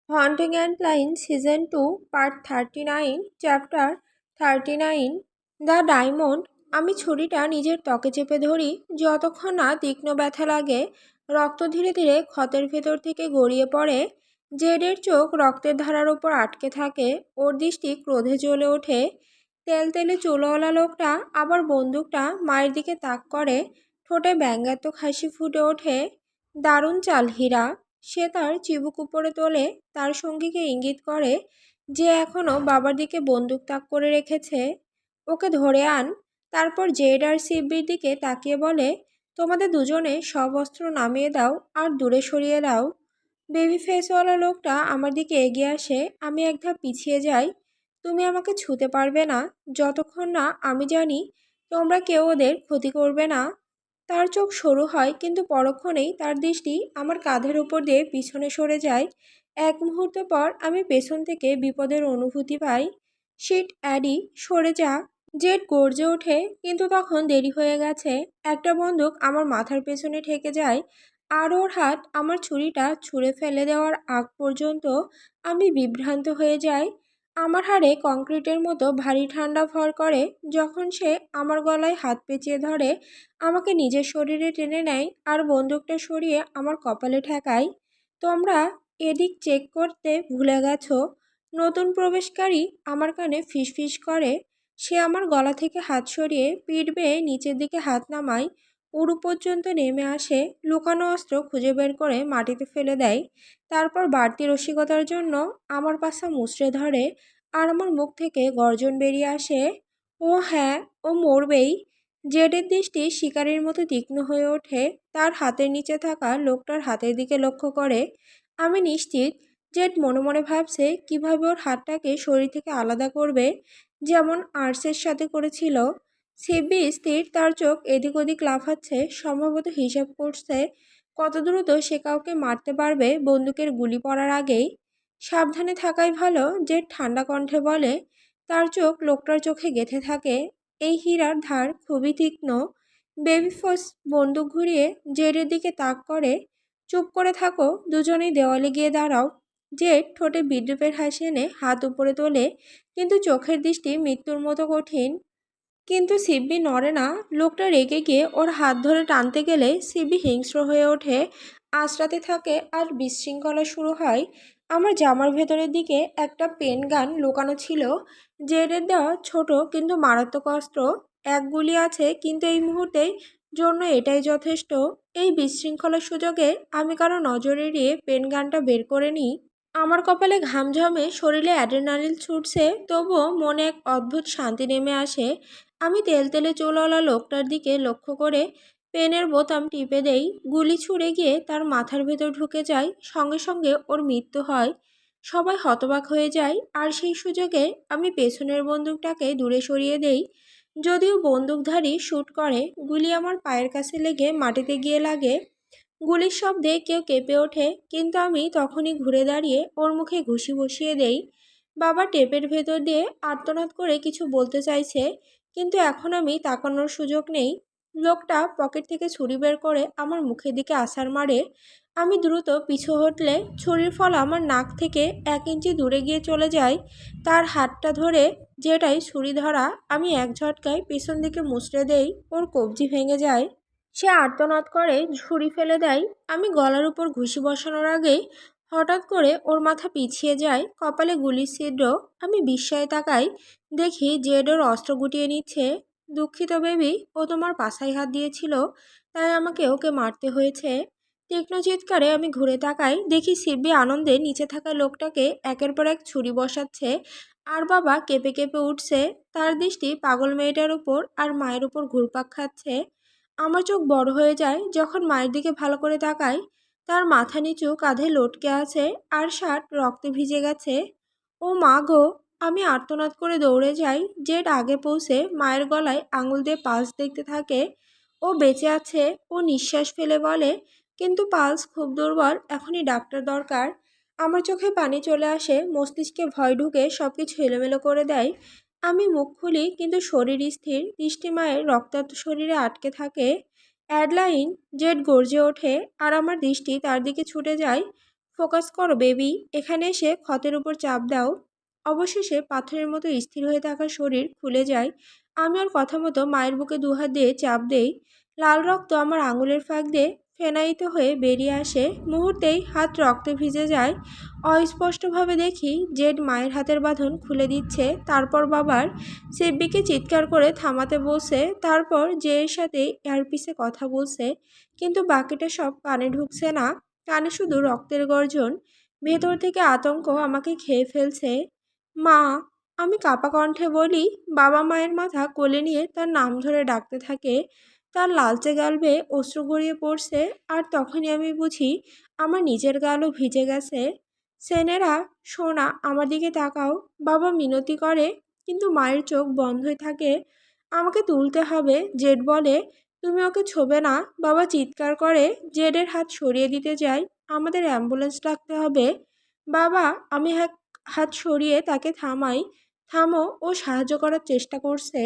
Haunting and line season 2 part 39 chapter 39 the diamond. আমি ছুরিটা নিজের ত্বকে চেপে ধরি যতক্ষণ না তীক্ষ্ণ ব্যথা লাগে। রক্ত ধীরে ধীরে ক্ষতের ভেতর থেকে গড়িয়ে পড়ে। জেডের চোখ রক্তের ধারার উপর আটকে থাকে। ওর দৃষ্টি ক্রোধে জ্বলে ওঠে। তেলতেলে চুলওয়ালা লোকটা আবার বন্দুকটা মায়ের দিকে তাক করে। ঠোঁটে ব্যঙ্গাত্মক হাসি ফুটে ওঠে। দারুণ চাল হীরা। সে তার চিবুক উপরে তোলে, তার সঙ্গীকে ইঙ্গিত করে যে এখনও বাবার দিকে বন্দুক তাক করে রেখেছে। ওকে ধরে আন। তারপর জেড আর সিব্বির দিকে তাকিয়ে বলে, তোমাদের দুজনে সব অস্ত্র নামিয়ে দাও আর দূরে সরিয়ে দাও। বেবি ফেসওয়ালা লোকটা আমার দিকে এগিয়ে আসে। আমি এক ধাপ পিছিয়ে যাই। তুমি আমাকে ছুঁতে পারবে না যতক্ষণ না আমি জানি তোমরা কেউ ওদের ক্ষতি করবে না। তার চোখ সরু হয়, কিন্তু পরক্ষণেই তার দৃষ্টি আমার কাঁধের উপর দিয়ে পিছনে সরে যায়। এক মুহূর্ত পর আমি পেছন থেকে বিপদের অনুভূতি পাই। শিট অ্যাডি, সরে যা! জেড গর্জে ওঠে, কিন্তু তখন দেরি হয়ে গেছে। একটা বন্দুক আমার মাথার পেছনে ঠেকে যায়, আর ওর হাত আমার ছুরিটা ছুঁড়ে ফেলে দেওয়ার আগ পর্যন্ত আমি বিভ্রান্ত হয়ে যাই। আমার হাড়ে কংক্রিটের মতো ভারী ঠান্ডা ভর করে যখন সে আমার গলায় হাত পেঁচিয়ে ধরে, আমাকে নিজের শরীরে টেনে নেয় আর বন্দুকটা সরিয়ে আমার কপালে ঠেকায়। তোমরা এদিক চেক করতে ভুলে গেছো। নতুন প্রবেশকারী আমার কানে ফিসফিস করে। সে আমার গলা থেকে হাত সরিয়ে পিঠ বেয়ে নিচের দিকে হাত নামায়। উরু পর্যন্ত নেমে আসে, লুকানো অস্ত্র খুঁজে বের করে মাটিতে ফেলে দেয়। তারপর বাড়তি রসিকতার জন্য আমার পাছা মুচড়ে ধরে, আর আমার মুখ থেকে গর্জন বেরিয়ে আসে, ও হ্যাঁ, ও মরবেই। জেডের দৃষ্টি শিকারীর মতো তীক্ষ্ণ হয়ে ওঠে। তার হাতের নিচে থাকা লোকটার হাতের দিকে লক্ষ্য করে। আমি নিশ্চিত জেড মনে মনে ভাবছে কিভাবে ওর হাতটাকে শরীর থেকে আলাদা করবে, যেমন আর্টসের সাথে করেছিল। সিব্বি স্থির, তার চোখ এদিক ওদিক লাফাচ্ছে, সম্ভবত হিসাব করছে কত দ্রুত সে কাউকে মারতে পারবে বন্দুকের গুলি পড়ার আগেই। সাবধানে থাকাই ভালো, জেড ঠান্ডা কণ্ঠে বলে। তার চোখ লোকটার চোখে গেঁথে থাকে। এই হীরার ধার খুবই তীক্ষ্ণ। বেবি ফোর্স বন্দুক ঘুরিয়ে জেডের দিকে তাক করে। চুপ করে থাকো, দুজনেই দেওয়ালে গিয়ে দাঁড়াও। জেড ঠোঁটে বিদ্রুপের হাসি এনে হাত উপরে তোলে, কিন্তু চোখের দৃষ্টি মৃত্যুর মতো কঠিন। কিন্তু সিব্বি নড়ে না। লোকটা রেগে গিয়ে ওর হাত ধরে টানতে গেলে সিব্বি হিংস্র হয়ে ওঠে, আঁচড়াতে থাকে, আর বিশৃঙ্খলা শুরু হয়। আমার জামার ভেতরের দিকে একটা পেন গান লুকানো ছিল, জেডের দেওয়া ছোট কিন্তু মারাত্মক অস্ত্র। এক গুলি আছে, কিন্তু এই মুহূর্তের জন্য এটাই যথেষ্ট। এই বিশৃঙ্খলার সুযোগে আমি কারো নজর এড়িয়ে পেন গানটা বের করে নিই। আমার কপালে ঘাম জমে, শরীরে অ্যাড্রেনালিন ছুটছে, তবুও মনে এক অদ্ভুত শান্তি নেমে আসে। আমি তেলতেলে চুলওয়ালা লোকটার দিকে লক্ষ্য করে পেনের বোতাম টিপে দেই। গুলি ছুঁড়ে গিয়ে তার মাথার ভেতর ঢুকে যায়, সঙ্গে সঙ্গে ওর মৃত্যু হয়। সবাই হতবাক হয়ে যায়, আর সেই সুযোগে আমি পেছনের বন্দুকটাকে দূরে সরিয়ে দেই। যদিও বন্দুকধারী শ্যুট করে, গুলি আমার পায়ের কাছে লেগে মাটিতে গিয়ে লাগে। গুলির শব্দে কেউ কেঁপে ওঠে, কিন্তু আমি তখনই ঘুরে দাঁড়িয়ে ওর মুখে ঘুষি বসিয়ে দেই। বাবা টেপের ভেতর দিয়ে আর্তনাদ করে কিছু বলতে চাইছে, কিন্তু এখন আমি তাকানোর সুযোগ নেই। লোকটা পকেট থেকে ছুরি বের করে আমার মুখের দিকে আছাড় মারে। আমি দ্রুত পিছু হটলে ছুরির ফল আমার নাক থেকে 1 ইঞ্চি দূরে গিয়ে চলে যায়। তার হাতটা ধরে, যেটাই ছুরি ধরা, আমি এক ঝটকায় পিছন দিকে মুচড়ে দেই। ওর কবজি ভেঙে যায়। সে আর্তনাদ করে ছুরি ফেলে দেয়। আমি গলার উপর ঘুষি বসানোর আগেই হঠাৎ করে ওর মাথা পিছিয়ে যায়, কপালে গুলির ছিদ্র। আমি বিস্ময়ে তাকাই, দেখি জেড ওর অস্ত্র গুটিয়ে নিচ্ছে। দুঃখিত বেবি, ও তোমার পাছায় হাত দিয়েছিল, তাই আমাকে ওকে মারতে হয়েছে। তীক্ষ্ণ চিৎকারে আমি ঘুরে তাকাই, দেখি সিব্বি আনন্দে নিচে থাকা লোকটাকে একের পর এক ছুরি বসাচ্ছে, আর বাবা কেঁপে কেঁপে উঠছে। তার দৃষ্টি পাগল মেয়েটার উপর আর মায়ের উপর ঘুরপাক খাচ্ছে। আমার চোখ বড় হয়ে যায় যখন মায়ের দিকে ভালো করে তাকাই। তার মাথা নিচু, কাঁধে লটকে আছে, আর শার্ট রক্তে ভিজে গেছে। ও মা গো! আমি আর্তনাদ করে দৌড়ে যাই। জেড আগে পৌঁছে মায়ের গলায় আঙুল দিয়ে পালস দেখতে থাকে। ও বেঁচে আছে, ও নিঃশ্বাস ফেলে বলে, কিন্তু পালস খুব দুর্বল, এখনই ডাক্তার দরকার। আমার চোখে পানি চলে আসে, মস্তিষ্কে ভয় ঢুকে সবকিছু এলোমেলো করে দেয়। আমি মুখ খুলি, কিন্তু শরীর স্থির, দৃষ্টি মায়ের রক্তাক্ত শরীরে আটকে থাকে। অ্যাডলাইন! জেড গর্জে ওঠে, আর আমার দৃষ্টি তার দিকে ছুটে যায়। ফোকাস করো বেবি, এখানে এসে ক্ষতের উপর চাপ দাও। অবশেষে পাথরের মতো স্থির হয়ে থাকা শরীর খুলে যায়। আমি ওর কথা মতো মায়ের বুকে দুহাত দিয়ে চাপ দেই। লাল রক্ত আমার আঙুলের ফাঁক দিয়ে ফেনায়িত হয়ে বেরিয়ে আসে। মুহূর্তেই হাত রক্তে ভিজে যায়। অস্পষ্টভাবে দেখি জেড মায়ের হাতের বাঁধন খুলে দিচ্ছে, তারপর বাবার সিব্বিকে চিৎকার করে থামাতে বলছে, তারপর জেয়ের সাথে এয়ারপিসে কথা বলছে। কিন্তু বাকিটা সব কানে ঢুকছে না, কানে শুধু রক্তের গর্জন। ভেতর থেকে আতঙ্ক আমাকে খেয়ে ফেলছে। মা, আমি কাঁপা কণ্ঠে বলি। বাবা মায়ের মাথা কোলে নিয়ে তার নাম ধরে ডাকতে থাকে। তার লালচে গাল বেয়ে অশ্রু গড়িয়ে পড়ছে। আর তখনই আমি বুঝি আমার নিজের গালও ভিজে গেছে। সেনেরা, সোনা, আমার দিকে তাকাও, বাবা মিনতি করে। কিন্তু মায়ের চোখ বন্ধই থাকে। আমাকে তুলতে হবে, জেড বলে। তুমি ওকে ছোবে না, বাবা চিৎকার করে। জেডের হাত সরিয়ে দিতে যাই। আমাদের অ্যাম্বুলেন্স ডাকতে হবে। বাবা, আমি হাত সরিয়ে তাকে থামাই। থামো, ও সাহায্য করার চেষ্টা করছে।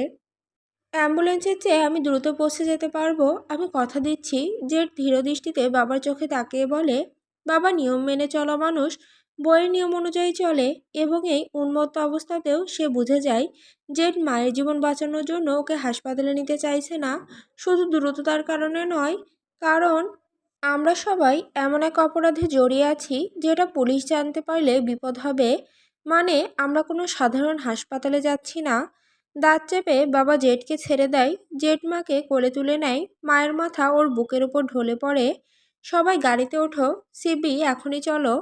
অ্যাম্বুলেন্সের চেয়ে আমি দ্রুত পৌঁছে যেতে পারবো, আমি কথা দিচ্ছি। জেড ধীর দৃষ্টিতে বাবার চোখে তাকিয়ে বলে, বাবা নিয়ম মেনে চলা মানুষ, বইয়ের নিয়ম অনুযায়ী চলে। এবং এই উন্মত্ত অবস্থাতেও সে বুঝে যায় জেড মায়ের জীবন বাঁচানোর জন্য ওকে হাসপাতালে নিতে চাইছে না। শুধু দ্রুততার কারণে নয়, কারণ আমরা সবাই এমন এক অপরাধে জড়িয়ে আছি যেটা পুলিশ জানতে পারলে বিপদ হবে। মানে আমরা কোনো সাধারণ হাসপাতালে যাচ্ছি না। দাঁত চেপে বাবা জেঠকে ছেড়ে দেয়। জেঠ মাকে কোলে তুলে নেয়। মায়ের মাথা ওর বুকের উপর ঢলে পড়ে। সবাই গাড়িতে ওঠো, সিবি এখনই চলো।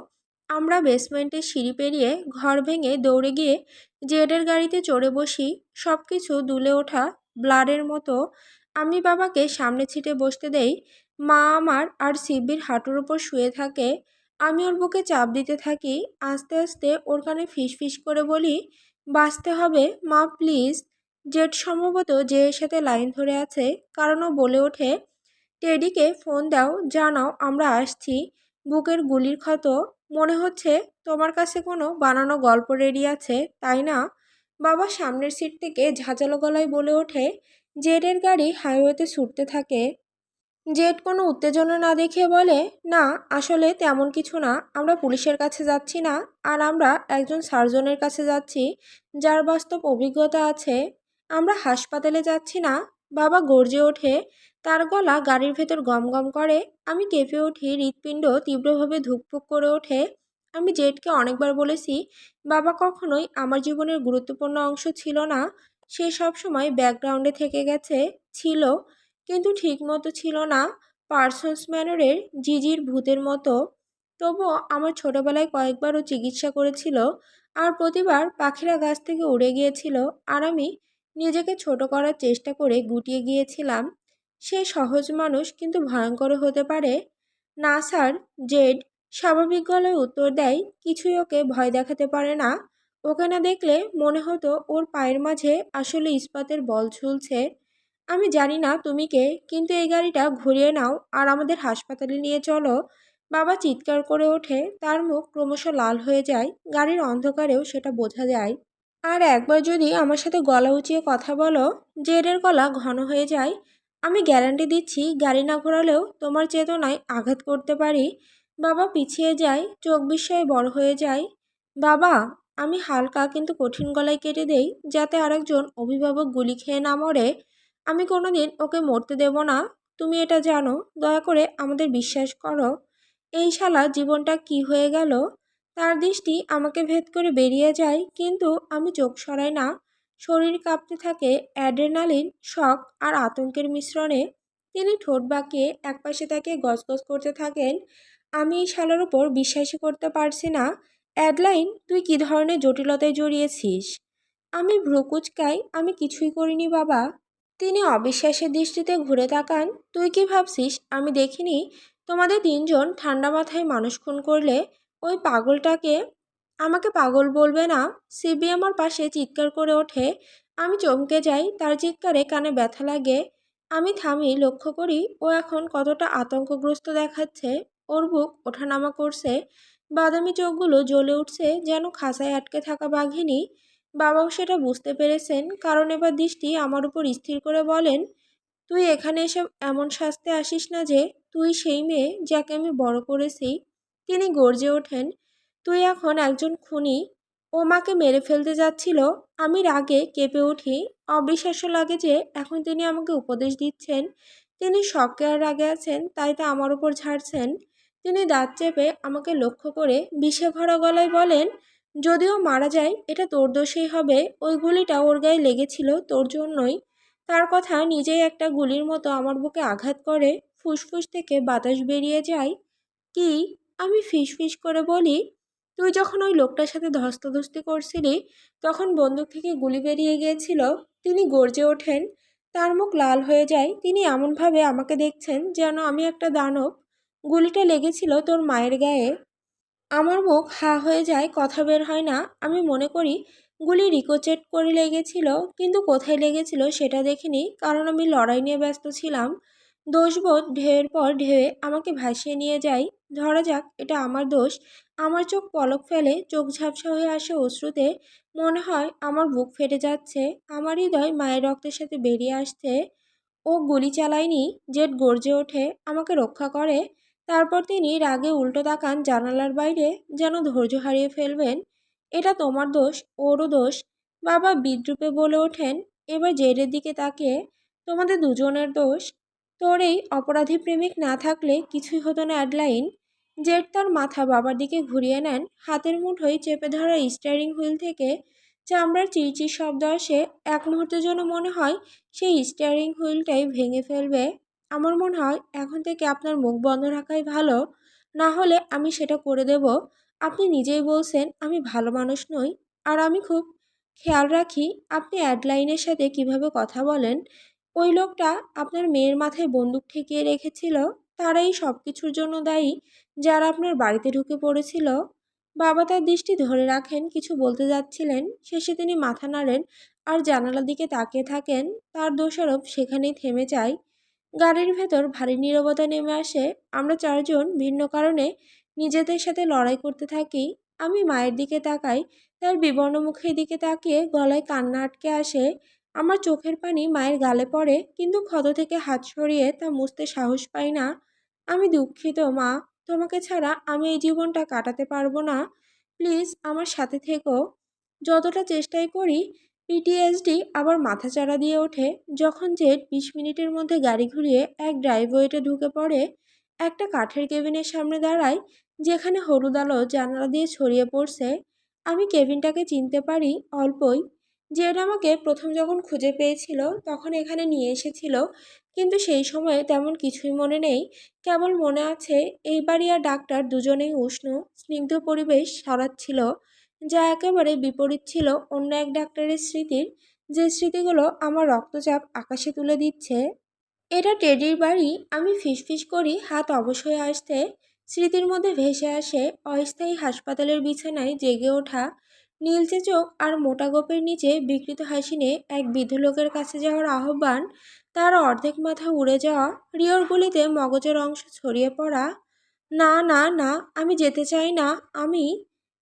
আমরা বেসমেন্টের সিঁড়ি পেরিয়ে ঘর ভেঙে দৌড়ে গিয়ে জেডের গাড়িতে চড়ে বসি। সব কিছু দুলে ওঠা ব্লাডের মতো। আমি বাবাকে সামনে ছিটে বসতে দেই। মা আমার আর সিবির হাঁটুর উপর শুয়ে থাকে। আমি ওর বুকে চাপ দিতে থাকি। আস্তে আস্তে ওর কানে ফিস করে বলি, বাঁচতে হবে মা, প্লিজ। জেড সম্ভবত জেয়ের সাথে লাইন ধরে আছে, কারণ ও বলে ওঠে, টেডিকে ফোন দাও, জানাও আমরা আসছি। বুকের গুলির ক্ষত। মনে হচ্ছে তোমার কাছে কোনো বানানো গল্প রেডি আছে, তাই না? বাবা সামনের সিট থেকে ঝাঁঝালো গলায় বলে ওঠে। জেডের গাড়ি হাইওয়েতে ছুটতে থাকে। জেড কোনো উত্তেজনা না দেখিয়ে বলে, না আসলে তেমন কিছু না, আমরা পুলিশের কাছে যাচ্ছি না, আর আমরা একজন সার্জনের কাছে যাচ্ছি যার বাস্তব অভিজ্ঞতা আছে। আমরা হাসপাতালে যাচ্ছি না। বাবা গর্জে ওঠে। তার গলা গাড়ির ভেতর গম গম করে। আমি কেঁপে উঠি, হৃৎপিণ্ড তীব্রভাবে ধুকপুক করে ওঠে। আমি জেডকে অনেকবার বলেছি বাবা কখনোই আমার জীবনের গুরুত্বপূর্ণ অংশ ছিল না। সে সবসময় ব্যাকগ্রাউন্ডে থেকে গেছে, ছিল, কিন্তু ঠিকমতো ছিল না। পার্সন্স ম্যানরের জিজির ভূতের মতো। তবুও আমার ছোটবেলায় কয়েকবারও চিকিৎসা করেছিল, আর প্রতিবার পাখিরা গাছ থেকে উড়ে গিয়েছিল, আর আমি নিজেকে ছোট করার চেষ্টা করে গুটিয়ে গিয়েছিলাম। সে সহজ মানুষ, কিন্তু ভয়ঙ্কর হতে পারে। না স্যার, জেড স্বাভাবিক গলায় উত্তর দেয়। কিছুই ওকে ভয় দেখাতে পারে না। ওকে না দেখলে মনে হতো ওর পায়ের মাঝে আসলে ইস্পাতের বল ঝুলছে। আমি জানি না তুমি কে, কিন্তু এই গাড়িটা ঘুরিয়ে নাও আর আমাদের হাসপাতালে নিয়ে চলো। বাবা চিৎকার করে ওঠে। তার মুখ ক্রমশ লাল হয়ে যায়। গাড়ির অন্ধকারেও সেটা বোঝা যায়। আর একবার যদি আমার সাথে গলা উঁচিয়ে কথা বলো, জেডের গলা ঘন হয়ে যায়। আমি গ্যারান্টি দিচ্ছি গাড়ি না ঘোরালেও তোমার চেতনায় আঘাত করতে পারি। বাবা পিছিয়ে যায়, চোখ বিস্ময়ে বড় হয়ে যায়। বাবা, আমি হালকা কিন্তু কঠিন গলায় কেটে দেই, যাতে আরেকজন অভিভাবক গুলি খেয়ে না মরে। আমি কোনোদিন ওকে মরতে দেব না। তুমি এটা জানো, দয়া করে আমাদের বিশ্বাস করো। এই শালা জীবনটা কি হয়ে গেল? তার দৃষ্টি আমাকে ভেদ করে বেরিয়ে যায়, কিন্তু আমি চোখ সরাই না। শরীর কাঁপতে থাকে অ্যাড্রেনালিন, শক আর আতঙ্কের মিশ্রণে। তিনি ঠোঁট বাঁকিয়ে একপাশে তাকিয়ে গজগজ করতে থাকেন। আমি এই শালার উপর বিশ্বাসই করতে পারছি না। অ্যাডলাইন, তুই কী ধরনের জটিলতায় জড়িয়েছিস? আমি ভ্রু কুঁচকাই। আমি কিছুই করিনি বাবা। তিনি অবিশ্বাসের দৃষ্টিতে ঘুরে তাকান। তুই কি ভাবছিস আমি দেখিনি? তোমাদের তিনজন ঠান্ডা মাথায় মানুষ খুন করলে। ওই পাগলটাকে আমাকে পাগল বলবে না। সিবি আমার পাশে চিৎকার করে ওঠে। আমি চমকে যাই। তার চিৎকারে কানে ব্যথা লাগে। আমি থামি, লক্ষ্য করি ও এখন কতটা আতঙ্কগ্রস্ত দেখাচ্ছে। ওর বুক ওঠানামা করছে। বাদামি চোখগুলো জ্বলে উঠছে যেন খাঁচায় আটকে থাকা বাঘিনী। বাবাও সেটা বুঝতে পেরেছেন, কারণ এবার দৃষ্টি আমার উপর স্থির করে বলেন, তুই এখানে এসে এমন সাজতে আসিস না যে তুই সেই মেয়ে যাকে আমি বড় করেছি। তিনি গর্জে ওঠেন, তুই এখন একজন খুনি। ও মাকে মেরে ফেলতে যাচ্ছিল। আমি রাগে কেঁপে উঠি। অবিশ্বাস্য লাগে যে এখন তিনি আমাকে উপদেশ দিচ্ছেন। তিনি শখে আর রাগে আছেন, তাই তা আমার উপর ঝাড়ছেন। তিনি দাঁত চেপে আমাকে লক্ষ্য করে বিষে ভরা গলায় বলেন, যদিও মারা যায় এটা তোর দোষেই হবে। ওই গুলিটা ওর গায়ে লেগেছিল তোর জন্যই। তার কথা নিজেই একটা গুলির মতো আমার বুকে আঘাত করে। ফুসফুস থেকে বাতাস বেরিয়ে যায়। কি? আমি ফিসফিস করে বলি, তুই যখন ওই লোকটার সাথে ধস্তাধস্তি করছিলি তখন বন্দুক থেকে গুলি বেরিয়ে গিয়েছিল। তিনি গর্জে ওঠেন। তার মুখ লাল হয়ে যায়। তিনি এমনভাবে আমাকে দেখছেন যেন আমি একটা দানব। গুলিটা লেগেছিল তোর মায়ের গায়ে। আমার মুখ হা হয়ে যায়, কথা বের হয় না। আমি মনে করি গুলি রিকোচেট করে লেগেছিল, কিন্তু কোথায় লেগেছিল সেটা দেখিনি, কারণ আমি লড়াই নিয়ে ব্যস্ত ছিলাম। দোষবোধ ঢেউয়ের পর ঢেউয়ে আমাকে ভাসিয়ে নিয়ে যায়। ধরা যাক এটা আমার দোষ। আমার চোখ পলক ফেলে, চোখ ঝাপসা হয়ে আসে অশ্রুতে। মনে হয় আমার বুক ফেটে যাচ্ছে, আমার হৃদয় মায়ের রক্তের সাথে বেরিয়ে আসছে। ও গুলি চালায়নি। জেড গর্জে ওঠে, আমাকে রক্ষা করে। তারপর তিনি রাগে উল্টো তাকান জানালার বাইরে, যেন ধৈর্য হারিয়ে ফেলবেন। এটা তোমার দোষ, ওরও দোষ। বাবা বিদ্রুপে বলে ওঠেন, এবার জেডের দিকে তাকিয়ে, তোমাদের দুজনের দোষ। তোর এই অপরাধী প্রেমিক না থাকলে কিছুই হতো না অ্যাডলাইন। জেড তার মাথা বাবার দিকে ঘুরিয়ে নেন। হাতের মুঠোয় চেপে ধরা স্টিয়ারিং হুইল থেকে চামড়ার চিরচির শব্দ আসে। এক মুহূর্তের জন্য মনে হয় সেই স্টিয়ারিং হুইলটাই ভেঙে ফেলবে। আমার মনে হয় এখন থেকে আপনার মুখ বন্ধ রাখাই ভালো, না হলে আমি সেটা করে দেব। আপনি নিজেই বলছেন আমি ভালো মানুষ নই, আর আমি খুব খেয়াল রাখি আপনি অ্যাডলাইনের সাথে কিভাবে কথা বলেন। ওই লোকটা আপনার মেয়ের মাথায় বন্দুক ঠেকিয়ে রেখেছিল। তারাই সব কিছুর জন্য দায়ী, যারা আপনার বাড়িতে ঢুকে পড়েছিল। বাবা তার দৃষ্টি ধরে রাখেন, কিছু বলতে যাচ্ছিলেন, শেষে তিনি মাথা নাড়েন আর জানালার দিকে তাকিয়ে থাকেন। তার দোষারোপ সেখানেই থেমে যায়। গাড়ির ভেতর ভারী নীরবতা নেমে আসে। আমরা চারজন ভিন্ন কারণে নিজেদের সাথে লড়াই করতে থাকি। আমি মায়ের দিকে তাকাই, তার বিবর্ণ মুখের দিকে তাকিয়ে গলায় কান্না আটকে আসে। আমার চোখের পানি মায়ের গালে পড়ে, কিন্তু ক্ষত থেকে হাত সরিয়ে তা মুছতে সাহস পাই না। আমি দুঃখিত মা, তোমাকে ছাড়া আমি এই জীবনটা কাটাতে পারবো না। প্লিজ আমার সাথে থেকো। যতটা চেষ্টাই করি, পিটিএসডি আবার মাথাচাড়া দিয়ে ওঠে যখন জেড 20 মিনিটের মধ্যে গাড়ি ঘুরিয়ে এক ড্রাইভওয়েতে ঢুকে পড়ে। একটা কাঠের কেবিনের সামনে দাঁড়ায়, যেখানে হলুদ আলো জানালা দিয়ে ছড়িয়ে পড়ছে। আমি কেবিনটাকে চিনতে পারি অল্পই। জেড আমাকে প্রথম যখন খুঁজে পেয়েছিল তখন এখানে নিয়ে এসেছিল, কিন্তু সেই সময়ে তেমন কিছুই মনে নেই। কেবল মনে আছে এই বাড়ি আর ডাক্তার দুজনেই উষ্ণ স্নিগ্ধ পরিবেশ ছড়াচ্ছিল, যা একেবারে বিপরীত ছিল অন্য এক ডাক্তারের স্মৃতির, যে স্মৃতিগুলো আমার রক্তচাপ আকাশে তুলে দিচ্ছে। এটা টেডির বাড়ি। আমি ফিসফিস করি, হাত অবশ হয়ে আসতে। স্মৃতির মধ্যে ভেসে আসে অস্থায়ী হাসপাতালের বিছানায় জেগে ওঠা নীলচে চোখ আর মোটা গোপের নিচে বিকৃত হাসি নিয়ে এক বৃদ্ধ লোকের কাছে যাওয়ার আহ্বান। তার অর্ধেক মাথা উড়ে যাওয়া, রিওর গুলিতে মগজের অংশ ছড়িয়ে পড়া। না না না, আমি যেতে চাই না। আমি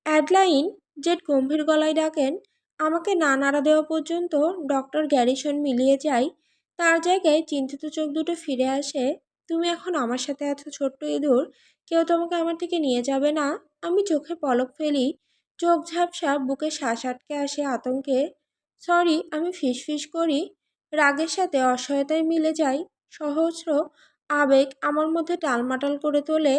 অ্যাডলাইন, জেড গম্ভীর গলায় ডাকেন। আমাকে না নাড়া দেওয়া পর্যন্ত ডক্টর গ্যারিসন মিলিয়ে যায়। তার জায়গায় চিন্তিত চোখ দুটো ফিরে আসে। তুমি এখন আমার সাথে আছো ছোট্ট ইঁদুর, কেউ তোমাকে আমার থেকে নিয়ে যাবে না। আমি চোখে পলক ফেলি, চোখ ঝাপসা, বুকে শ্বাস আটকে আসে আতঙ্কে। সরি, আমি ফিসফিস করি। রাগের সাথে অসহায়তায় মিলে যায়। সহস্র আবেগ আমার মধ্যে টালমাটাল করে তোলে।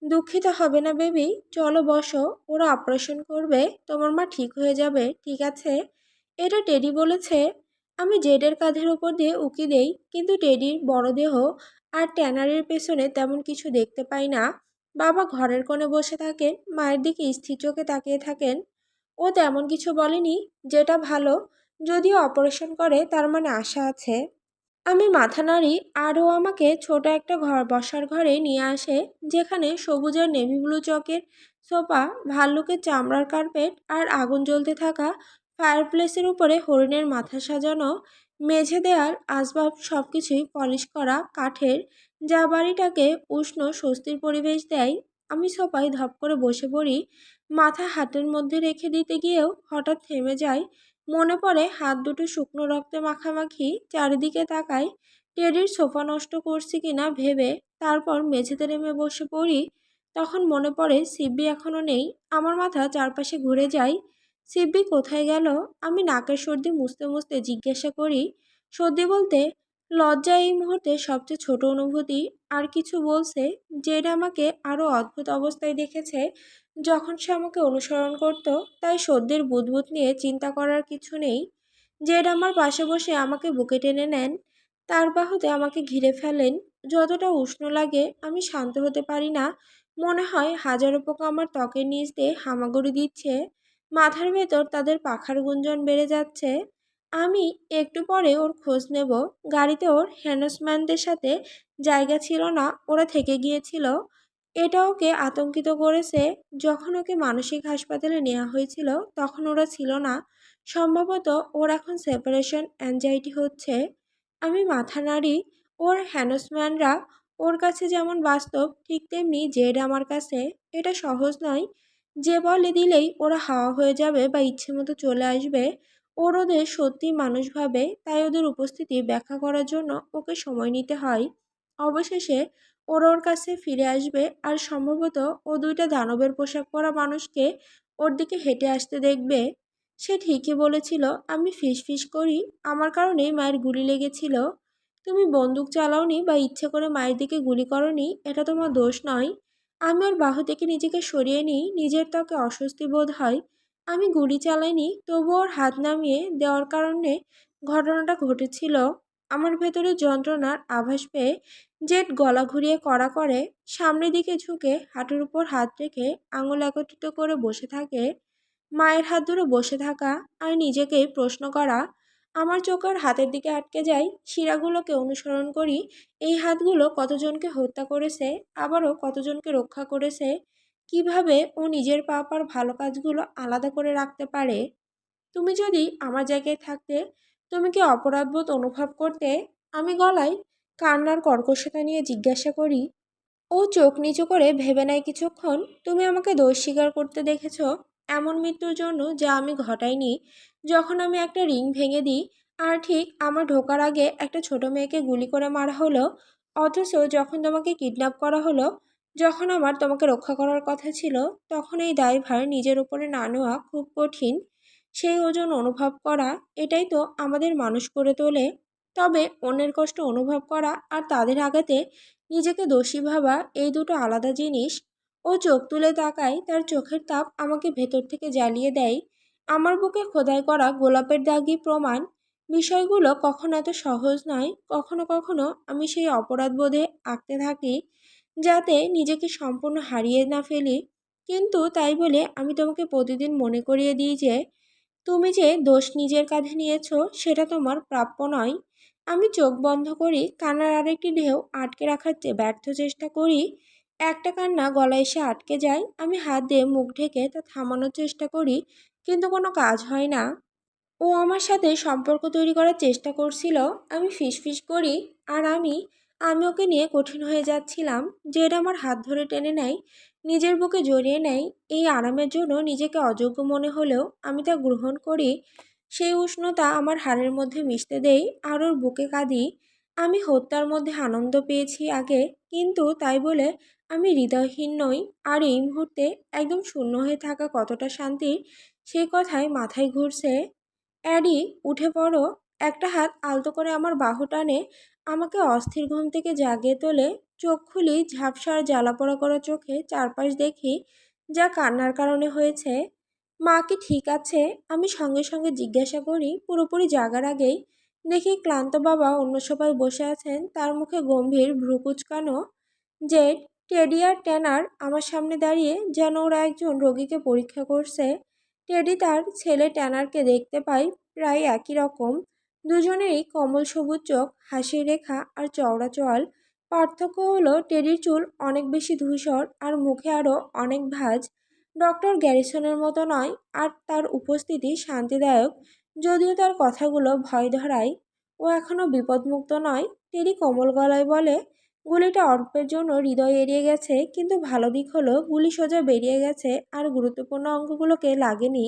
দুঃখিত হবে না বেবি, চলো বসো। ওরা অপারেশন করবে, তোমার মা ঠিক হয়ে যাবে, ঠিক আছে? এটা টেডি বলেছে। আমি জেডের কাঁধের উপর দিয়ে উকি দেই, কিন্তু টেডির বড় দেহ আর ট্যানারির পেছনে তেমন কিছু দেখতে পাই না। বাবা ঘরের কোণে বসে থাকেন, মায়ের দিকে স্থির চোখে তাকিয়ে থাকেন। ও তেমন কিছু বলেনি, যেটা ভালো। যদিও অপারেশন করে তার মানে আশা আছে। আমি মাথা নাড়ি, আর ও আমাকে ছোট একটা বসার ঘরে নিয়ে আসে, যেখানে সবুজ আর নেভি ব্লু চকের সোফা, ভাল্লুকের চামড়ার কার্পেট আর আগুন জ্বলতে থাকা ফায়ারপ্লেসের উপরে হরিণের মাথা সাজানো। মেঝে, দেয়াল, আসবাব সবকিছুই পলিশ করা কাঠের, যা বাড়িটাকে উষ্ণ স্বস্তির পরিবেশ দেয়। আমি সোফায় ধপ করে বসে পড়ি। মাথা হাতের মধ্যে রেখে দিতে গিয়েও হঠাৎ থেমে যাই। মনে পড়ে হাত দুটো শুকনো রক্তে মাখামাখি। চারিদিকে তাকাই, টেডির সোফা নষ্ট করছি কিনা ভেবে। তারপর মেঝেতে নেমে বসে পড়ি। তখন মনে পড়ে সিব্বি এখনও নেই। আমার মাথা চারপাশে ঘুরে যায়। সিব্বি কোথায় গেল? আমি নাকের সর্দি মুছতে মুছতে জিজ্ঞাসা করি। সর্দি বলতে লজ্জা এই মুহূর্তে সবচেয়ে ছোট অনুভূতি। আর কিছু বলছে, যেটা আমাকে আরও অদ্ভুত অবস্থায় দেখেছে যখন সে আমাকে অনুসরণ করত। তাই সর্দির বুদবুদ নিয়ে চিন্তা করার কিছু নেই। জেড আমার পাশে বসে আমাকে বুকে টেনে নেন, তার বাহুতে আমাকে ঘিরে ফেলেন। যতটা উষ্ণ লাগে আমি শান্ত হতে পারি না। মনে হয় হাজারো পোকা আমার ত্বকের নিচ দিয়ে হামাগুড়ি দিচ্ছে। মাথার ভেতর তাদের পাখার গুঞ্জন বেড়ে যাচ্ছে। আমি একটু পরে ওর খোঁজ নেব। গাড়িতে ওর হ্যান্ডসম্যানদের সাথে জায়গা ছিল না, ওরা থেকে গিয়েছিল। এটা ওকে আতঙ্কিত করেছে। যখন ওকে মানসিক হাসপাতালে নেওয়া হয়েছিল তখন ওরা ছিল না। সম্ভবত ওর এখন সেপারেশন অ্যাংজাইটি হচ্ছে। আমি মাথা নাড়ি। ওর হ্যান্ডসম্যানরা ওর কাছে যেমন বাস্তব, ঠিক তেমনি জেড আমার কাছে। এটা সহজ নয় যে বলে দিলেই ওরা হাওয়া হয়ে যাবে বা ইচ্ছে মতো চলে আসবে। ওদের সত্যি মানুষ ভাবে, তাই ওদের উপস্থিতি ব্যাখ্যা করার জন্য ওকে সময় নিতে হয়। অবশেষে ওর কাছে ফিরে আসবে, আর সম্ভবত ও দুইটা দানবের পোশাক পরা মানুষকে ওর দিকে হেঁটে আসতে দেখবে। সে ঠিকই বলেছিল। আমি ফিসফিস করি, আমার কারণেই মায়ের গুলি লেগেছিল। তুমি বন্দুক চালাওনি বা ইচ্ছে করে মায়ের দিকে গুলি করনি, এটা তোমার দোষ নয়। আমি ওর বাহু থেকে নিজেকে সরিয়ে নিই, নিজের ত্বকে অস্বস্তি বোধ হয়। আমি গুলি চালাইনি, তবু ওর হাত নামিয়ে দেওয়ার কারণে ঘটনাটা ঘটেছিল। আমার ভেতরে যন্ত্রণার আভাস পেয়ে জেট গলা ঘুরিয়ে কড়া করে, সামনের দিকে ঝুঁকে হাঁটুর উপর হাত রেখে আঙুল একত্রিত করে বসে থাকে। মায়ের হাত ধরে বসে থাকা আর নিজেকেই প্রশ্ন করা। আমার চোখ আর হাতের দিকে আটকে যায়। শিরাগুলোকে অনুসরণ করি। এই হাতগুলো কতজনকে হত্যা করেছে, আবারও কতজনকে রক্ষা করেছে। কিভাবে ও নিজের পাপ আর ভালো কাজগুলো আলাদা করে রাখতে পারে? তুমি যদি আমার জায়গায় থাকতে, তুমি কি অপরাধবোধ অনুভব করতে? আমি গলায় কান্নার কর্কশতা নিয়ে জিজ্ঞাসা করি। ও চোখ নিচু করে ভেবে নেয় কিছুক্ষণ। তুমি আমাকে দোষ স্বীকার করতে দেখেছ এমন মৃত্যুর জন্য যা আমি ঘটাইনি। যখন আমি একটা রিং ভেঙে দিই, আর ঠিক আমার ঢোকার আগে একটা ছোট মেয়েকে গুলি করে মারা হলো। অথচ যখন তোমাকে কিডন্যাপ করা হলো, যখন আমার তোমাকে রক্ষা করার কথা ছিল, তখন এই দায়ভার নিজের উপরে না নেওয়া খুব কঠিন। সেই ওজন অনুভব করা, এটাই তো আমাদের মানুষ করে তোলে। তবে অন্যের কষ্ট অনুভব করা আর তাদের আঘাতে নিজেকে দোষী ভাবা, এই দুটো আলাদা জিনিস। ও চোখ তুলে তাকায়, তার চোখের তাপ আমাকে ভেতর থেকে জ্বালিয়ে দেয়। আমার বুকে খোদাই করা গোলাপের দাগি প্রমাণ। বিষয়গুলো কখনো এত সহজ নয়। কখনো কখনো আমি সেই অপরাধবোধে আঁকতে থাকি, যাতে নিজেকে সম্পূর্ণ হারিয়ে না ফেলি। কিন্তু তাই বলে আমি তোমাকে প্রতিদিন মনে করিয়ে দিই যে তুমি যে দোষ নিজের কাঁধে নিয়েছো সেটা তোমার প্রাপ্য নয়। আমি চোখ বন্ধ করি, কান্নার আরেকটি ঢেউ আটকে রাখার ব্যর্থ চেষ্টা করি। একটা কান্না গলায় এসে আটকে যায়। আমি হাত দিয়ে মুখ ঢেকে তা থামানোর চেষ্টা করি, কিন্তু কোনো কাজ হয় না। ও আমার সাথে সম্পর্ক তৈরি করার চেষ্টা করছিল। আমি ফিসফিস করি, আর আমি ওকে নিয়ে কঠিন হয়ে যাচ্ছিলাম। জেড আমার হাত ধরে টেনে নেয়, নিজের বুকে জড়িয়ে নেয়। এই আরামের জন্য নিজেকে অযোগ্য মনে হলেও আমি তা গ্রহণ করি। সেই উষ্ণতা আমার হাড়ের মধ্যে মিশতে দেই, আর ওর বুকে কাঁদি। আমি হত্যার মধ্যে আনন্দ পেয়েছি আগে, কিন্তু তাই বলে আমি হৃদয়হীন নই। আর এই মুহূর্তে একদম শূন্য হয়ে থাকা কতটা শান্তির, সেই কথায় মাথায় ঘুরছে। অ্যাডি, উঠে পড়ো। একটা হাত আলতো করে আমার বাহু টানে, আমাকে অস্থির ঘুম থেকে জাগিয়ে তোলে। চোখ খুলি, ঝাপসা আর জ্বালাপোড়া করা চোখে চারপাশ দেখি, যা কান্নার কারণে হয়েছে। মা কি ঠিক আছে? আমি সঙ্গে সঙ্গে জিজ্ঞাসা করি। পুরোপুরি জাগার আগেই দেখি ক্লান্ত বাবা অন্য সবাই বসে আছেন, তার মুখে গম্ভীর ভ্রু কুঁচকানো। জেড, টেডি আর ট্যানার আমার সামনে দাঁড়িয়ে, যেন ওরা একজন রোগীকে পরীক্ষা করছে। টেডি তার ছেলে ট্যানারকে দেখতে পাই, প্রায় একই রকম। দুজনেরই কমল সবুজ চোখ, হাসির রেখা আর চওড়া চোয়াল। পার্থক্য হলো টেডির চুল অনেক বেশি ধূসর আর মুখে আরও অনেক ভাঁজ। ডক্টর গ্যারিসনের মতো নয়, আর তার উপস্থিতি শান্তিদায়ক, যদিও তার কথাগুলো ভয় ধরায়। ও এখনও বিপদমুক্ত নয়। টেডি কোমল গলায় বলে, গুলিটা অল্পের জন্য হৃদয় এড়িয়ে গেছে, কিন্তু ভালো দিক হলো গুলি সোজা বেরিয়ে গেছে আর গুরুত্বপূর্ণ অঙ্গগুলোকে লাগেনি।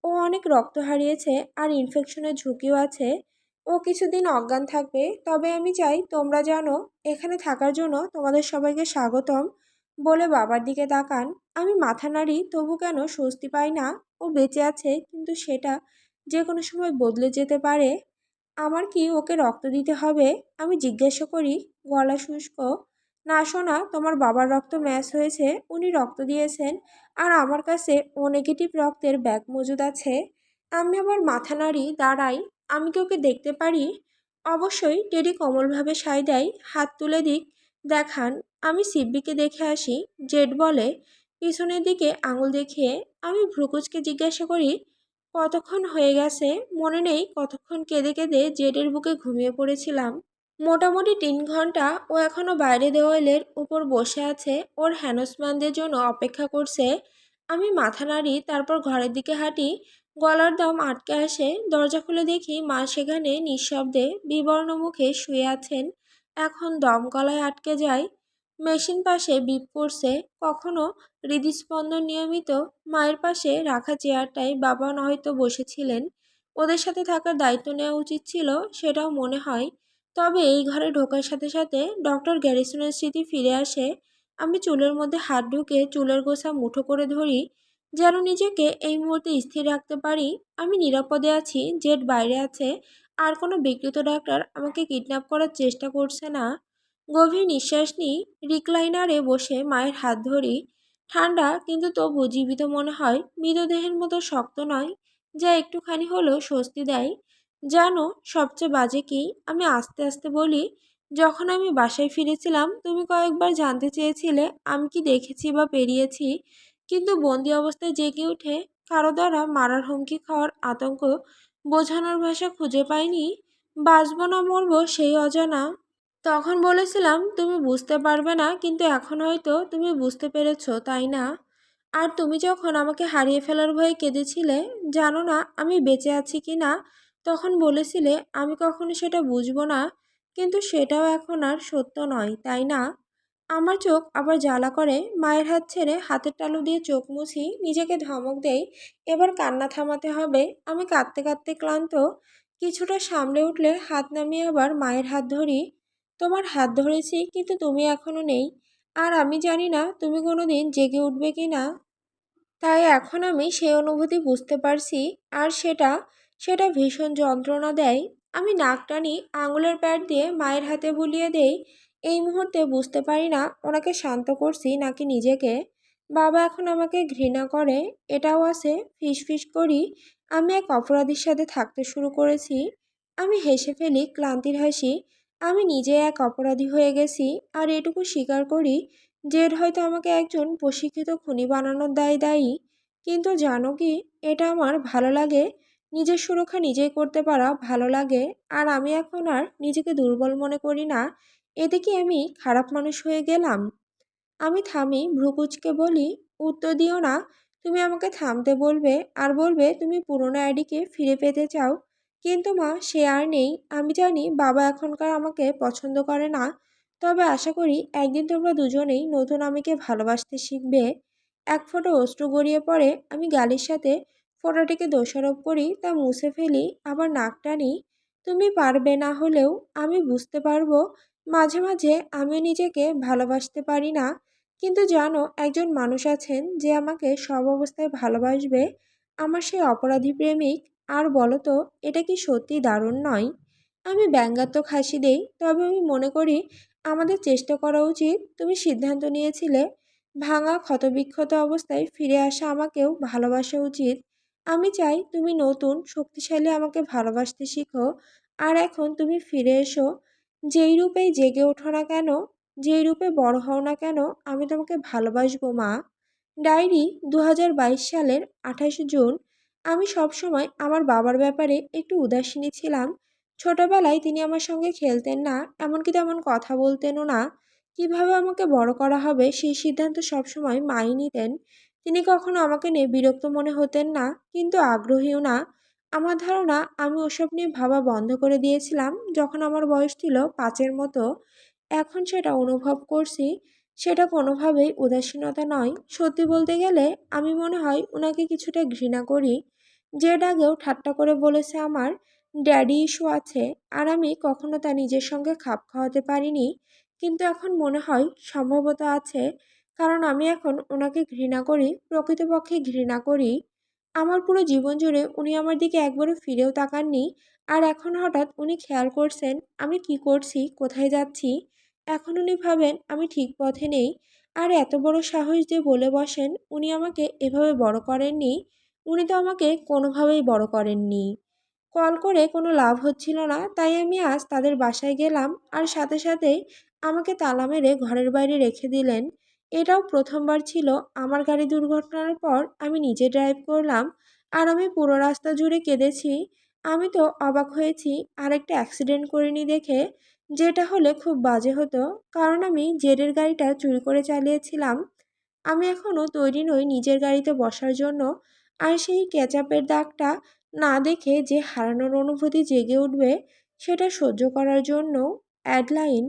ও অনেক রক্ত হারিয়েছে আর ইনফেকশনের ঝুঁকিও আছে। ও কিছুদিন অজ্ঞান থাকবে, তবে আমি চাই তোমরা জানো, এখানে থাকার জন্য তোমাদের সবাইকে স্বাগতম। বলে বাবার দিকে তাকান। আমি মাথা নাড়ি, তবু কেন স্বস্তি পাই না। ও বেঁচে আছে, কিন্তু সেটা যে কোনো সময় বদলে যেতে পারে। আমার কি ওকে রক্ত দিতে হবে? আমি জিজ্ঞাসা করি, গলা শুষ্ক। না সোনা, তোমার বাবার রক্ত ম্যাচ হয়েছে, উনি রক্ত দিয়েছেন। আর আমার কাছে ও নেগেটিভ রক্তের ব্যাগ মজুদ আছে। আমি আবার মাথা নাড়ি, দাঁড়াই। আমি কি ওকে দেখতে পারি? অবশ্যই। টেডি কোমলভাবে সায় দেয়, হাত তুলে দিক দেখান। আমি সিব্বিকে দেখে আসি। জেড বলে, পিছনের দিকে আঙুল দেখিয়ে। আমি ভ্রুকুচকে জিজ্ঞাসা করি, কতক্ষণ হয়ে গেছে? মনে নেই কতক্ষণ কেঁদে কেঁদে জেডের বুকে ঘুমিয়ে পড়েছিলাম। মোটামুটি 3 ঘন্টা। ও এখনো বাইরে দেওয়ালের উপর বসে আছে, ওর হ্যানসম্যানদের জন্য অপেক্ষা করছে। আমি মাথা নাড়ি, তারপর ঘরের দিকে হাঁটি। গলার দম আটকে আসে। দরজা খুলে দেখি মা সেখানে নিঃশব্দে বিবর্ণ মুখে শুয়ে আছেন। এখন দম গলায় আটকে যায়। মেশিন পাশে বিপ করছে। কখনো হৃদস্পন্দন নিয়মিত। মায়ের পাশে রাখা চেয়ারটায় বাবা নয়তো বসেছিলেন। ওদের সাথে থাকার দায়িত্ব নেওয়া উচিত ছিল, সেটাও মনে হয়। তবে এই ঘরে ঢোকার সাথে সাথে ডক্টর গ্যারিসনের স্মৃতি ফিরে আসে। আমি চুলের মধ্যে হাত ঢুকে চুলের গোছা মুঠো করে ধরি, যেন নিজেকে এই মুহূর্তে স্থির রাখতে পারি। আমি নিরাপদে আছি, জেট বাইরে আছে, আর কোনো বিকৃত ডাক্তার আমাকে কিডন্যাপ করার চেষ্টা করছে না। গভীর নিঃশ্বাস নিই। রিক্লাইনারে বসে মায়ের হাত ধরি। ঠান্ডা, কিন্তু তবু জীবিত মনে হয়। মৃতদেহের মতো শক্ত নয়, যা একটুখানি হলেও স্বস্তি দেয়। জানো সবচেয়ে বাজে কি? আমি আস্তে আস্তে বলি, যখন আমি বাসায় ফিরেছিলাম তুমি কয়েকবার জানতে চেয়েছিলে আমি কি দেখেছি বা পেরিয়েছি, কিন্তু বন্দি অবস্থায় জেগে উঠে কারো দ্বারা মারার হুমকি খাওয়ার আতঙ্ক বোঝানোর ভাষা খুঁজে পাইনি। বাঁচব না মরব সেই অজানা। তখন বলেছিলাম তুমি বুঝতে পারবে না, কিন্তু এখন হয়তো তুমি বুঝতে পেরেছো, তাই না? আর তুমি যখন আমাকে হারিয়ে ফেলার ভয়ে কেঁদেছিলে, জানো না আমি বেঁচে আছি কি না, তখন বলেছিলে আমি কখনো সেটা বুঝবো না। কিন্তু সেটাও এখন আর সত্য নয়, তাই না? আমার চোখ আবার জ্বালা করে। মায়ের হাত ছেড়ে হাতের তালু দিয়ে চোখ মুছি, নিজেকে ধমক দেই, এবার কান্না থামাতে হবে। আমি কাঁদতে কাঁদতে ক্লান্ত। কিছুটা সামলে উঠলে হাত নামিয়ে আবার মায়ের হাত ধরি। তোমার হাত ধরেছি, কিন্তু তুমি এখনো নেই। আর আমি জানি না তুমি কোনোদিন জেগে উঠবে কি না। তাই এখন আমি সেই অনুভূতি বুঝতে পারছি। আর সেটা সেটা ভীষণ যন্ত্রণা দেয়। আমি নাক টানি, আঙুলের প্যাড দিয়ে মায়ের হাতে বুলিয়ে দেই। এই মুহূর্তে বুঝতে পারি না ওনাকে শান্ত করছি নাকি নিজেকে। বাবা এখন আমাকে ঘৃণা করে, এটাও আছে। ফিসফিস করি, আমি এক অপরাধীর সাথে থাকতে শুরু করেছি। আমি হেসে ফেলি, ক্লান্তির হাসি। আমি নিজে এক অপরাধী হয়ে গেছি। আর এটুকু স্বীকার করি, জেড হয়তো আমাকে একজন প্রশিক্ষিত খুনি বানানোর দায় দায়ী। কিন্তু জানো কি, এটা আমার ভালো লাগে। নিজের সুরক্ষা নিজেই করতে পারা ভালো লাগে। আর আমি এখন আর নিজেকে দুর্বল মনে করি না। এতে কি আমি খারাপ মানুষ হয়ে গেলাম? আমি থামি, ভ্রুকুচকে বলি, উত্তর দিও না। তুমি আমাকে থামতে বলবে, আর বলবে তুমি পুরনো আইডিকে ফিরে পেতে চাও। কিন্তু মা, সে আর নেই। আমি জানি বাবা এখনকার আমাকে পছন্দ করে না। তবে আশা করি একদিন তোমরা দুজনেই নতুন আমিকে ভালোবাসতে শিখবে। এক ফোঁটা অশ্রু গড়িয়ে পড়ে। আমি গালির সাথে ফোঁটাটিকে দোষারোপ করি, তা মুছে ফেলি, আবার নাক টানি। তুমি পারবে না হলেও আমি বুঝতে পারবো। মাঝে মাঝে আমি নিজেকে ভালোবাসতে পারি না। কিন্তু জানো, একজন মানুষ আছেন যে আমাকে সব অবস্থায় ভালোবাসবে। আমার সেই অপরাধী প্রেমিক। আর বলো তো, এটা কি সত্যি দারুণ নয়? আমি ব্যঙ্গাত্মক হাসি দেই। তবে আমি মনে করি আমাদের চেষ্টা করা উচিত। তুমি সিদ্ধান্ত নিয়েছিলে, ভাঙা ক্ষতবিক্ষত অবস্থায় ফিরে আসা আমাকেও ভালোবাসা উচিত। আমি চাই তুমি নতুন শক্তিশালী আমাকে ভালোবাসতে শিখো। আর এখন তুমি ফিরে এসো। যেই রূপেই জেগে ওঠো না কেন, যেই রূপে বড় হও না কেন, আমি তোমাকে ভালোবাসবো মা। ডায়েরি, 2022 সালের 28 জুন। আমি সবসময় আমার বাবার ব্যাপারে একটু উদাসীনী ছিলাম। ছোটবেলায় তিনি আমার সঙ্গে খেলতেন না, এমনকি তেমন কথা বলতেনও না। কিভাবে আমাকে বড় করা হবে সেই সিদ্ধান্ত সবসময় মাই নিতেন। তিনি কখনো আমাকে নিয়ে বিরক্ত মনে হতেন না, কিন্তু আগ্রহীও না। আমার ধারণা আমি ওসব নিয়ে ভাবা বন্ধ করে দিয়েছিলাম যখন আমার বয়স ছিল 5-এর মতো। এখন সেটা অনুভব করছি। সেটা কোনোভাবেই উদাসীনতা নয়। সত্যি বলতে গেলে আমি মনে হয় ওনাকে কিছুটা ঘৃণা করি। জেড আগেও ঠাট্টা করে বলেছে আমার ড্যাডি ইস্যু আছে, আর আমি কখনো তা নিজের সঙ্গে খাপ খাওয়াতে পারিনি। কিন্তু এখন মনে হয় সম্ভবত আছে। কারণ আমি এখন ওনাকে ঘৃণা করি, প্রকৃতপক্ষে ঘৃণা করি। আমার পুরো জীবন জুড়ে উনি আমার দিকে একবারও ফিরেও তাকাননি। আর এখন হঠাৎ উনি খেয়াল করছেন আমি কি করছি, কোথায় যাচ্ছি। এখন উনি ভাবেন আমি ঠিক পথে নেই। আর এত বড় সাহস দিয়ে বলে বসেন উনি আমাকে এভাবে বড় করেননি। উনি তো আমাকে কোনোভাবেই বড় করেননি। কল করে কোনো লাভ হচ্ছিল না, তাই আমি আজ তাদের বাসায় গেলাম আর সাথে সাথেই আমাকে তালা মেরে ঘরের বাইরে রেখে দিলেন। এটাও প্রথমবার ছিল। আমার গাড়ি দুর্ঘটনার পর আমি নিজে ড্রাইভ করলাম আর আমি পুরো রাস্তা জুড়ে কেঁদেছি। আমি তো অবাক হয়েছি আরেকটা অ্যাক্সিডেন্ট করিনি দেখে, যেটা হলে খুব বাজে হতো, কারণ আমি জেডের গাড়িটা চুরি করে চালিয়েছিলাম। আমি এখনও তৈরি নই নিজের গাড়িতে বসার জন্য। আর সেই কেচাপের দাগটা না দেখে যে হারানোর অনুভূতি জেগে উঠবে, সেটা সহ্য করার জন্য। অ্যাডলাইন।